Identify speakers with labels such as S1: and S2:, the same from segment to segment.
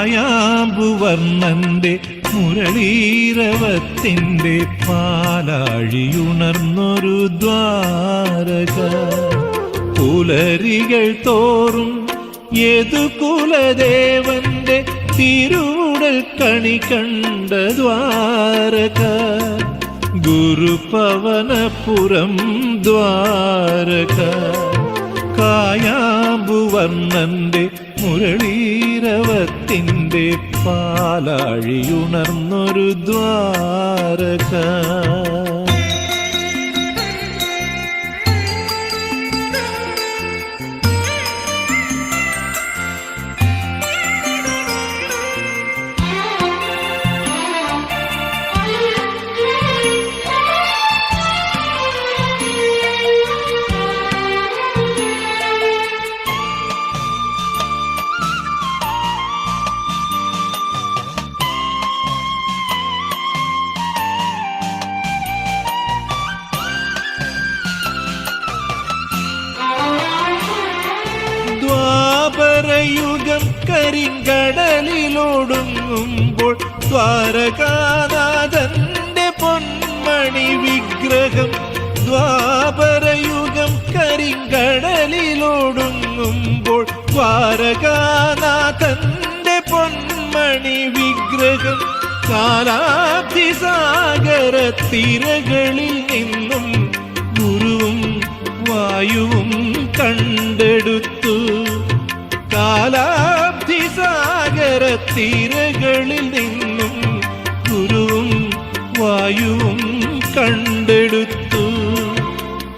S1: കായാമ്പുവർണ്ണന്റെ മുരളീരവത്തിന്റെ പാലാഴിയുണർന്നൊരു ദ്വാരക. പുലരികൾ തോറും യദുകുലദേവന്റെ തിരുവുടൽ കണി കണ്ട ദ്വാരക. ഗുരുപവനപുരം ദ്വാരക. കായാമ്പുവർണ്ണന്റെ മുരളീരവത്തിന്റെ പാലാഴിയുണർന്നൊരു ദ്വാരക. ദ്വാപരയുഗം കരിങ്കടലിലൊടുങ്ങുമ്പോൾ ദ്വാരകാനാഥന്റെ പൊന്മണി വിഗ്രഹം. ദ്വാപരയുഗം കരിങ്കടലിലൊടുങ്ങുമ്പോൾ ദ്വാരകാനാഥന്റെ പൊന്മണി വിഗ്രഹം. കാലാബ്ധിസാഗര തിരകളിൽ നിന്നും ഗുരുവും വായുവും കണ്ടെടുത്തു. കാലാബ്ധിസാഗര തിരകളിൽ നിന്നും ഗുരുവും വായുവും കണ്ടെടുത്തു.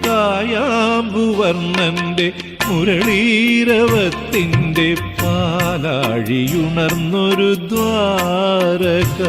S1: കായാമ്പുവർണ്ണന്റെ മുരളീരവത്തിന്റെ പാലാഴിയുണർന്നൊരു ദ്വാരക.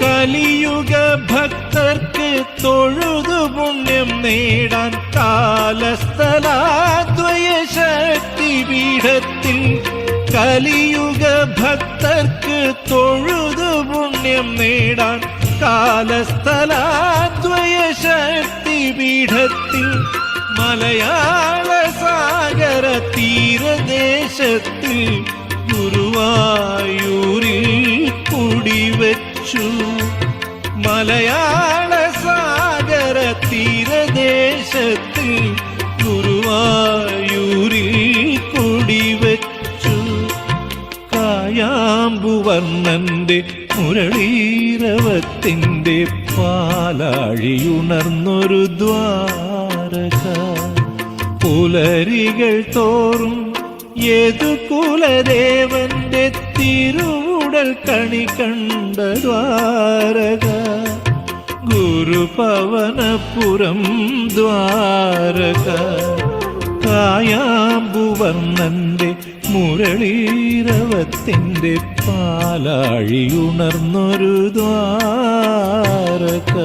S1: കലിയുഗ ഭക്തർക്ക് തൊഴുതു പുണ്യം നേടാൻ കാലസ്ഥലാദ്വയ ശക്തിപീഠത്തിൽ. കലിയുഗ ഭക്തർക്ക് തൊഴുതു പുണ്യം നേടാൻ കാലസ്ഥലാദ്വയ ശക്തിപീഠത്തിൽ. മലയാള സാഗര തീരദേശത്തിൽ ഗുരുവായൂരിൽ കുടിവച്ചു. മലയാള സാഗര തീരദേശത്തിൽ ഗുരുവായൂരിൽ കുടിവച്ചു. കായാമ്പുവർണ്ണന്റെ മുരളീരവത്തിന്റെ പാലാഴിയുണർന്നൊരു ദ്വാരക. പുലരികൾ തോറും യദുകുലദേവന്റെ തിരുവുടൽ കണി കണ്ട ദ്വാരക. ഗുരുപവനപുരം ദ്വാരക. കായാമ്പുവർണ്ണന്റെ മുരളീരവത്തിന്റെ പാലാഴിയുണർന്നൊരു ദ്വാരക.